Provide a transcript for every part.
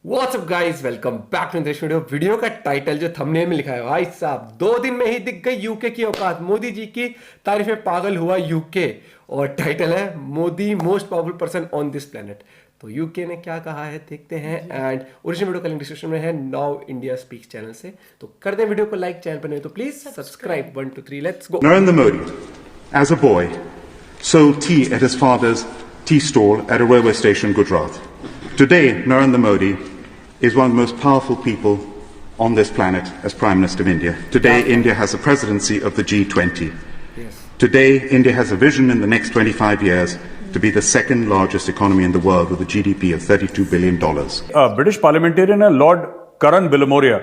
WhatsApp guys, welcome back to this video. Video का title जो thumbnail में लिखा है, भाई साहब 2 दिन में ही दिख गई यूके की औकात। मोदी जी की तारीफ में पागल हुआ यूके, और टाइटल है Modi most powerful person on this planet. तो यूके ने क्या कहा है देखते हैं। एंड ओरिजिनल वीडियो का लिंक डिस्क्रिप्शन में है, नाउ इंडिया स्पीक्स चैनल से। तो कर दें वीडियो को लाइक, चैनल पर नहीं तो please subscribe. 1 2 3 let's go. Narendra Modi, as a boy, sold tea at his father's tea stall at a railway station in Gujarat. Today, Narendra Modi is one of the most powerful people on this planet as Prime Minister of India. Today, India has the presidency of the G20. Yes. Today, India has a vision in the next 25 years to be the second largest economy in the world with a GDP of $32 billion. British parliamentarian है Lord करन बिलमोरिया।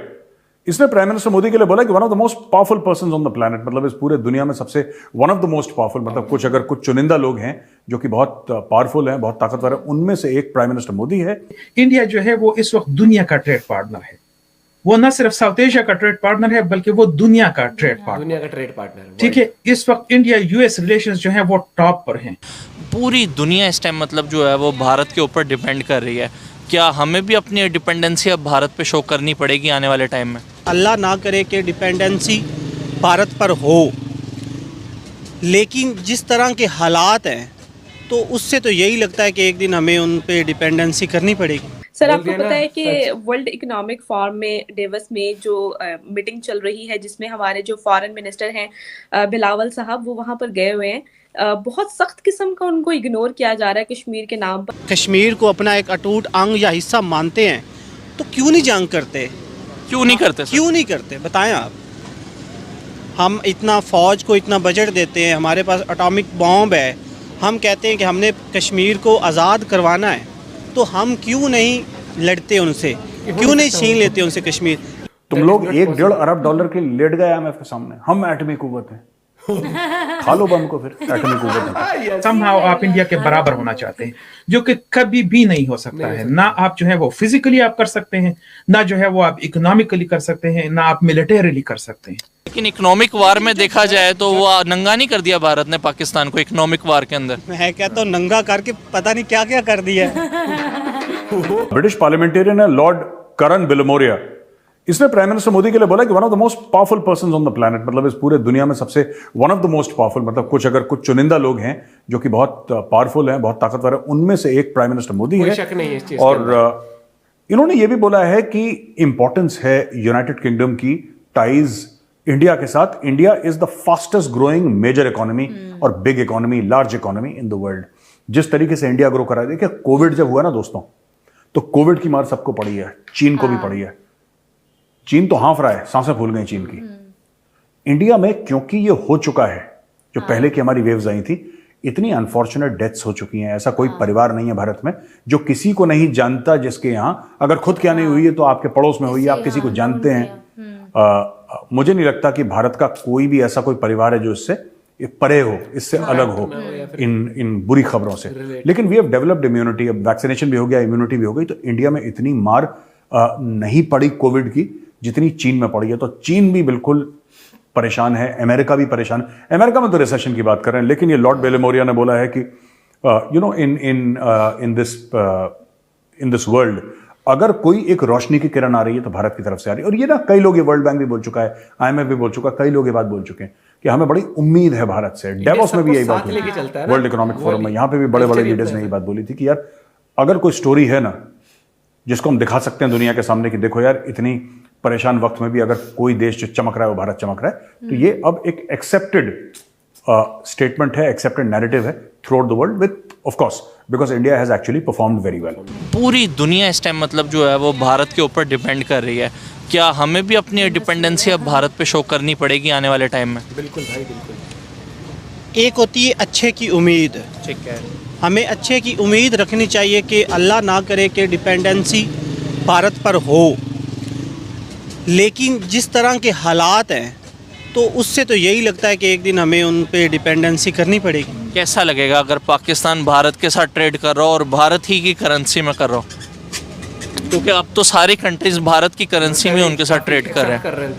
इसने prime minister Modi के लिए बोला कि one of the most powerful person on the planet, मतलब इस पूरे दुनिया में सबसे one of the most powerful, मतलब कुछ चुनिंदा लोग हैं जो कि बहुत पावरफुल हैं, बहुत ताकतवर है, उनमें से एक प्राइम मिनिस्टर मोदी है। इंडिया जो है वो इस वक्त दुनिया का ट्रेड पार्टनर है। वो न सिर्फ साउथ एशिया का ट्रेड पार्टनर है बल्कि वो दुनिया का ट्रेड पार्टनर। ठीक है, इस वक्त इंडिया यूएस रिलेशंस जो है वो टॉप पर हैं। पूरी दुनिया इस टाइम मतलब जो है वो भारत के ऊपर डिपेंड कर रही है। क्या हमें भी अपनी डिपेंडेंसी अब भारत पे शो करनी पड़ेगी आने वाले टाइम में? अल्लाह ना करे कि डिपेंडेंसी भारत पर हो, लेकिन जिस तरह के हालात हैं तो उससे तो यही लगता है कि एक दिन हमें उन पे डिपेंडेंसी करनी पड़ेगी। सर, आपको पता है कि वर्ल्ड इकोनॉमिक फोरम में डेवस में जो मीटिंग चल रही है, जिसमें हमारे जो फॉरेन मिनिस्टर हैं बिलावल साहब, वो वहाँ पर गए हुए हैं। बहुत सख्त किस्म का उनको इग्नोर किया जा रहा है कश्मीर के नाम पर। कश्मीर को अपना एक अटूट अंग या हिस्सा मानते हैं तो क्यों नहीं जंग करते? क्यों नहीं करते? क्यों नहीं करते बताएं आप। हम इतना फ़ौज को इतना बजट देते हैं, हमारे पास एटॉमिक बॉम्ब है, हम कहते हैं कि हमने कश्मीर को आज़ाद करवाना है, तो हम क्यों नहीं लड़ते उनसे, क्यों नहीं छीन लेते उनसे कश्मीर? तुम लोग $1.5 अरब के लेट गए IMF के सामने। हम एटमी कुव्वत हैं, खा लो बम को, फिर एटमी कुव्वत है। समहाउ आप इंडिया के बराबर होना चाहते हैं, जो कि कभी भी नहीं हो सकता है। ना आप जो है वो फिजिकली आप कर सकते हैं, ना जो है वो आप इकोनॉमिकली कर सकते हैं, ना आप मिलिटरीली कर सकते हैं। लेकिन इकोनॉमिक वार में देखा जाए तो वो नंगा नहीं कर दिया भारत ने पाकिस्तान को इकोनॉमिक वार के अंदर? मैं कहता हूँ नंगा करके पता नहीं क्या क्या कर दिया। ब्रिटिश पार्लियामेंटेरियन है लॉर्ड करन बिलमोरिया। इसने प्राइम मिनिस्टर मोदी के लिए बोला कि one of the most powerful person on the planet, मतलब इस पूरे दुनिया में सबसे one of the most powerful, मतलब कुछ चुनिंदा लोग हैं जो कि बहुत पावरफुल हैं, बहुत ताकतवर है, उनमें से एक प्राइम मिनिस्टर मोदी है। शक नहीं है इस चीज और इन्होंने ये भी बोला है कि इंपॉर्टेंस है यूनाइटेड किंगडम की टाइज इंडिया के साथ। India is the fastest growing major economy और big economy, large economy in the world. जिस तरीके से इंडिया ग्रो कर रहा है, देखिए कोविड जब हुआ ना दोस्तों, तो कोविड की मार सबको पड़ी है, चीन को भी पड़ी है। चीन तो हाँफ रहा है, सांसें फूल गई चीन की। इंडिया में क्योंकि ये हो चुका है, जो पहले की हमारी वेव्स आई थी, इतनी अनफॉर्चुनेट डेथ्स हो चुकी हैं। ऐसा कोई परिवार नहीं है भारत में जो किसी को नहीं जानता, जिसके यहाँ अगर खुद क्या नहीं हुई है तो आपके पड़ोस में हुई है, आप किसी को जानते हैं। मुझे नहीं लगता कि भारत का कोई भी ऐसा कोई परिवार है जो इससे परे हो, इससे अलग हो इन बुरी खबरों से। लेकिन वी हैव डेवलप्ड इम्यूनिटी, अब वैक्सीनेशन भी हो गया, इम्यूनिटी भी हो गई, तो इंडिया में इतनी मार नहीं पड़ी कोविड की जितनी चीन में पड़ी है। तो चीन भी बिल्कुल परेशान है, अमेरिका भी परेशान है। अमेरिका में तो रिसेशन की बात कर रहे हैं, लेकिन ये लॉर्ड बिलमोरिया ने बोला है कि इन दिस वर्ल्ड अगर कोई एक रोशनी की किरण आ रही है तो भारत की तरफ से आ रही है। और ये ना कई लोग, ये वर्ल्ड बैंक भी बोल चुका है, IMF भी बोल चुका है, कई लोग ये बात बोल चुके हैं कि हमें बड़ी उम्मीद है भारत से। डेवोस में भी यही बात हुई, वर्ल्ड इकोनॉमिक फोरम में, यहाँ पे भी बड़े बड़े लीडर्स ने यही बात बोली थी कि यार अगर कोई स्टोरी है ना जिसको हम दिखा सकते हैं दुनिया के सामने कि देखो यार, इतनी परेशान वक्त में भी अगर कोई देश जो चमक रहा है वो भारत चमक रहा है, तो ये अब एक एक्सेप्टेड स्टेटमेंट है, एक्सेप्टेड नैरेटिव है through out the world, with of course because India has actually performed very well. पूरी दुनिया इस टाइम मतलब जो है वो भारत के ऊपर डिपेंड कर रही है। क्या हमें भी अपनी डिपेंडेंसी अब भारत पे शो करनी पड़ेगी आने वाले टाइम में? बिल्कुल भाई, बिल्कुल। एक होती है अच्छे की उम्मीद, ठीक है, हमें अच्छे की उम्मीद रखनी चाहिए कि अल्लाह ना करे कि डिपेंडेंसी भारत पर हो, लेकिन जिस तरह के हालात हैं तो उससे तो यही लगता है कि एक दिन हमें उन पे डिपेंडेंसी करनी पड़ेगी। कैसा लगेगा अगर पाकिस्तान भारत के साथ ट्रेड कर रहा हो और भारत ही की करेंसी में कर रहा हो? क्योंकि अब तो सारी कंट्रीज भारत की करेंसी में उनके साथ ट्रेड कर रहे हैं।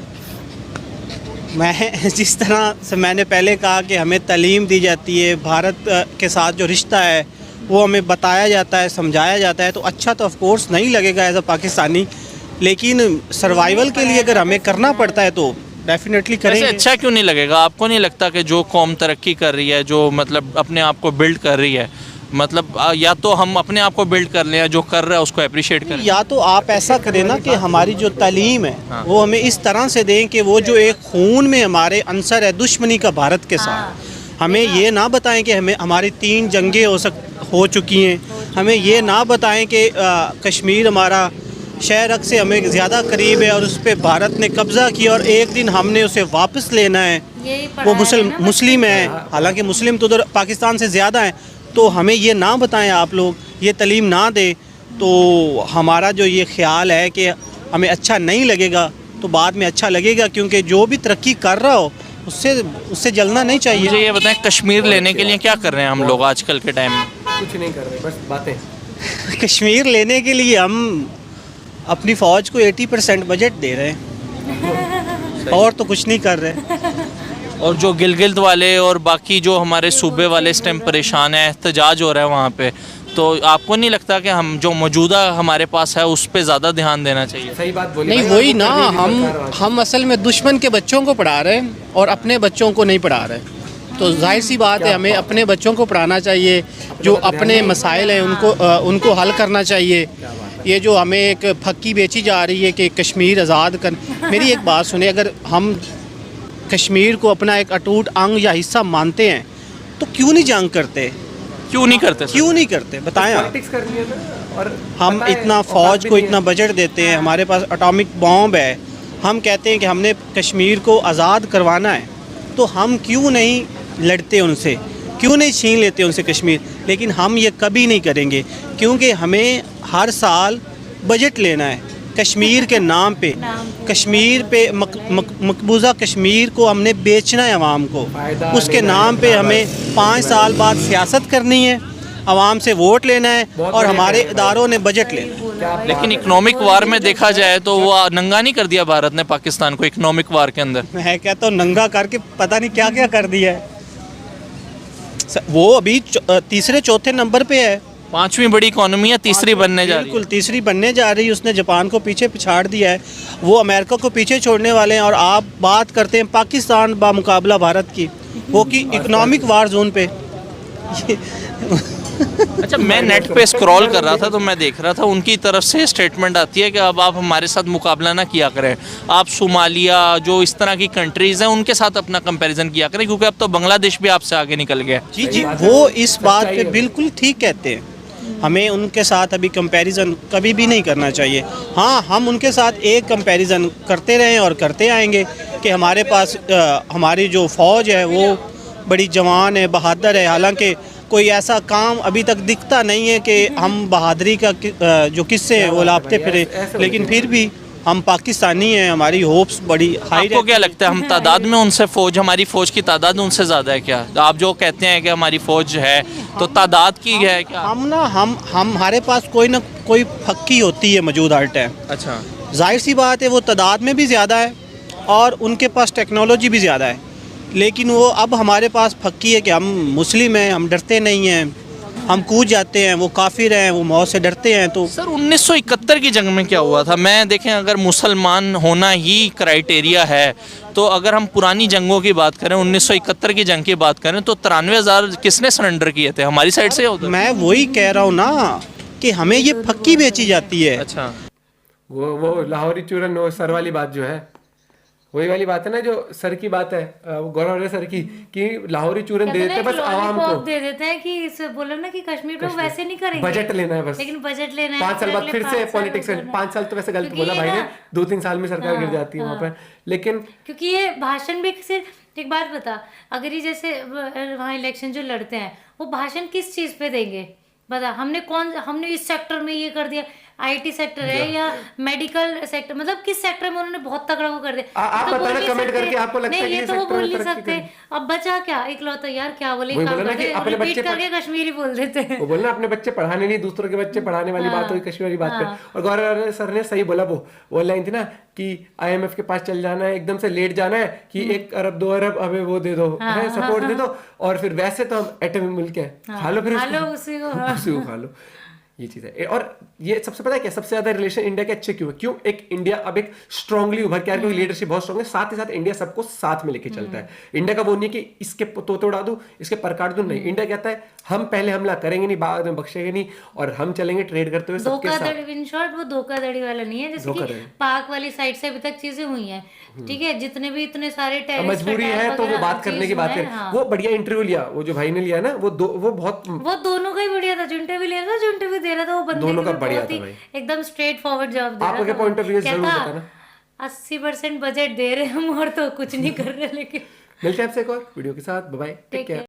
मैं जिस तरह से मैंने पहले कहा कि हमें तालीम दी जाती है, भारत के साथ जो रिश्ता है वो हमें बताया जाता है, समझाया जाता है, तो अच्छा तो ऑफ कोर्स नहीं लगेगा एज अ पाकिस्तानी, लेकिन सर्वाइवल के लिए अगर हमें करना पड़ता है तो डेफिनेटली वैसे करेंगे। अच्छा क्यों नहीं लगेगा? आपको नहीं लगता कि जो कौम तरक्की कर रही है, जो मतलब अपने आप को बिल्ड कर रही है, मतलब या तो हम अपने आप को बिल्ड कर लें, या जो कर रहा है उसको अप्रिशिएट करें? या तो आप ऐसा करें ना कि हमारी जो तालीम है वो हमें इस तरह से दें कि वो जो एक खून में हमारे अंसर है दुश्मनी का भारत के साथ, हमें ये ना बताएं कि हमें हमारी 3 जंगें हो चुकी हैं, हमें ये ना बताएं कि कश्मीर हमारा शहर अक से हमें ज़्यादा करीब है और उस पर भारत ने कब्ज़ा किया और एक दिन हमने उसे वापस लेना है, वो मुस्लिम है, हालांकि मुस्लिम तो उधर पाकिस्तान से ज़्यादा हैं, तो हमें ये ना बताएं आप लोग, ये तालीम ना दें, तो हमारा जो ये ख्याल है कि हमें अच्छा नहीं लगेगा तो बाद में अच्छा लगेगा, क्योंकि जो भी तरक्की कर रहा हो उससे जलना नहीं चाहिए। मुझे ये बताएं, कश्मीर लेने के लिए क्या कर रहे हैं हम लोग आजकल के टाइम में? कुछ नहीं कर रहे, बस बातें। कश्मीर लेने के लिए हम अपनी फ़ौज को 80% बजट दे रहे हैं और तो कुछ नहीं कर रहे। और जो गिलगित वाले और बाकी जो हमारे सूबे वाले इस टाइम परेशान है, एहतजाज हो रहा है वहाँ पे, तो आपको नहीं लगता कि हम जो मौजूदा हमारे पास है उस पर ज़्यादा ध्यान देना चाहिए? सही बात बोली नहीं भाई, वही वो ना, कर रही है सरकार आज। हम असल में दुश्मन के बच्चों को पढ़ा रहे हैं और अपने बच्चों को नहीं पढ़ा रहे, तो जाहिर सी बात है हमें अपने बच्चों को पढ़ाना चाहिए, जो अपने मसाइल हैं उनको हल करना चाहिए। ये जो हमें एक फक्की बेची जा रही है कि कश्मीर आज़ाद कर, मेरी एक बात सुने, अगर हम कश्मीर को अपना एक अटूट अंग या हिस्सा मानते हैं तो क्यों नहीं जंग करते? क्यों नहीं करते सर? क्यों नहीं करते बताएं आप। पॉलिटिक्स करनी है ना, और हम पता है, इतना औकात फ़ौज भी को नहीं है। इतना बजट देते हैं, हमारे पास एटॉमिक बॉम्ब है, हम कहते हैं कि हमने कश्मीर को आज़ाद करवाना है, तो हम क्यों नहीं लड़ते उनसे, क्यों नहीं छीन लेते उनसे कश्मीर? लेकिन हम ये कभी नहीं करेंगे, क्योंकि हमें हर साल बजट लेना है कश्मीर के नाम पे, कश्मीर पे मकबूजा कश्मीर को हमने बेचना है आवाम को, उसके नाम पे हमें 5 साल बाद सियासत करनी है, आवाम से वोट लेना है और हमारे इदारों ने बजट लेना है। लेकिन इकोनॉमिक वार में देखा जाए तो वो नंगा नहीं कर दिया भारत ने पाकिस्तान को इकोनॉमिक वार के अंदर? मैं कहता हूँ नंगा करके पता नहीं क्या क्या कर दिया है। वो अभी तीसरे चौथे नंबर पे है, 5वीं बड़ी इकोनॉमी है, तीसरी बनने जा रही है। बिल्कुल तीसरी बनने जा रही है, उसने जापान को पीछे पिछाड़ दिया है, वो अमेरिका को पीछे छोड़ने वाले हैं, और आप बात करते हैं पाकिस्तान बामुकाबला भारत की, वो कि इकोनॉमिक वार जोन पे। अच्छा, मैं नेट पे स्क्रॉल कर रहा था तो मैं देख रहा था उनकी तरफ से स्टेटमेंट आती है कि अब आप हमारे साथ मुकाबला ना किया करें, आप सोमालिया जो इस तरह की कंट्रीज़ हैं उनके साथ अपना कंपैरिजन किया करें, क्योंकि अब तो बांग्लादेश भी आपसे आगे निकल गया। जी जी, वो इस बात पे बिल्कुल ठीक कहते हैं, हमें उनके साथ अभी कंपैरिजन कभी भी नहीं करना चाहिए। हाँ, हम उनके साथ एक कंपैरिजन करते रहें और करते आएंगे कि हमारे पास हमारी जो फ़ौज है वो बड़ी जवान है, बहादुर है, हालांकि कोई ऐसा काम अभी तक दिखता नहीं है कि हम बहादुरी का जो किस्से वो लापते फिरे, लेकिन फिर भी हम पाकिस्तानी हैं, हमारी होप्स बड़ी हाई। आपको क्या लगता है, हम तादाद में उनसे फ़ौज, हमारी फ़ौज की तादाद उनसे ज़्यादा है क्या? आप जो कहते हैं कि हमारी फ़ौज है तो तादाद की है क्या? हम हमारे पास कोई ना कोई फक्की होती है मौजूद हर टाइम। अच्छा, जाहिर सी बात है वो तादाद में भी ज़्यादा है और उनके पास टेक्नोलॉजी भी ज़्यादा है, लेकिन वो अब हमारे पास फक्की है कि हम मुस्लिम हैं, हम डरते नहीं हैं, हम कूद जाते हैं, वो काफिर हैं, वो मौत से डरते हैं। तो सर 1971 की जंग में क्या हुआ था? मैं देखें, अगर मुसलमान होना ही क्राइटेरिया है तो अगर हम पुरानी जंगों की बात करें, 1971 की जंग की बात करें, तो 93,000 किसने सरेंडर किए थे? हमारी साइड से होता? मैं वही कह रहा हूँ ना कि हमें ये फक्की बेची जाती है। अच्छा, वो लाहौरी चूरन, वो सर वाली बात जो है, वही वाली बात है ना, जो सर की बात है, गौरव सर की, कि लाहौरी चूरन दे देते हैं बस आवाम को, दे देते हैं कि बोलो ना कि कश्मीर पे वैसे नहीं करेंगे, बजट लेना है बस, लेकिन बजट लेना है 5 साल बाद फिर से पॉलिटिक्स। 5 साल तो वैसे गलत बोला भाई ने, 2-3 साल में सरकार गिर जाती है वहाँ पर, लेकिन क्योंकि ये भाषण भी सिर्फ एक बात बता, अगर ये जैसे वहाँ इलेक्शन जो लड़ते हैं वो भाषण किस चीज पे देंगे बता, हमने इस सेक्टर में ये कर दिया, आईटी सेक्टर है या मेडिकल सेक्टर, मतलब किस सेक्टर में उन्होंने बहुत तगड़ा वो कर दिया। आप तो बोल बताना नहीं कमेंट सकते। करके, आपको लगता है नहीं, कि ये ये तो वो सेक्टर बोल में नहीं तरक्की सकते। अब बचा क्या इकलौता यार, क्या बोले, वही काम बोला ना कर कि दे, अपने रिपीट बच्चे करके कश्मीरी बोल देते हैं। वो बोलना अपने बच्चे पढ़ाने नहीं, दूसरों के बच्चे पढ़ाने वाली बात हुई कश्मीरी बात पे। और गौरव सर ने सही बोला, वो लाइन थी ना कि आईएमएफ के पास चल जाना है, एकदम से लेट जाना है कि 1 अरब 2 अरब हमें वो दे दो, है सपोर्ट दे दो, और फिर वैसे तो हम एटमी मुल्क है, खा लो फिर खा लो उसको, उसी को, खा लो। ये चीज है। और ये सबसे पता है क्या, सबसे ज्यादा रिलेशन इंडिया के अच्छे क्यों एक इंडिया अब एक स्ट्रांगली उभर के आ रही है, लीडरशिप बहुत स्ट्रांग है, साथ ही साथ इंडिया सबको साथ में लेके चलता है। इंडिया का वो नहीं कि इसके तोते उड़ा दूं, इसके पर काट दूं, नहीं। इंडिया कहता है हम पहले हमला करेंगे नहीं, बाद में बख्शेंगे नहीं, और हम चलेंगे ट्रेड करते हुए सबके साथ। धोखाधड़ी, इन शॉर्ट वो धोखाधड़ी वाला नहीं है, जैसे कि पाक वाली साइड से अभी तक चीजें हुई हैं, ठीक है, जितने भी इतने सारे टेररिस्ट मजबूरी है तो वो बात करने की बात करें। वो बढ़िया इंटरव्यू लिया, वो जो भाई ने लिया ना, वो बहुत, वो दोनों का ही बढ़िया था, जो इंटरव्यू ले रहा था, जो इंटरव्यू दे रहा था, वो बंदे दोनों का भी बढ़िया बहुत था ही भाई। एकदम स्ट्रेट फॉरवर्ड जवाब दे रहा था। आपके पॉइंट ऑफ व्यू जरूर कहता, बताना। 80% बजट दे रहे हम और तो कुछ नहीं कर रहे, लेकिन मिलते हैं आपसे एक और वीडियो के साथ। Bye bye, take care.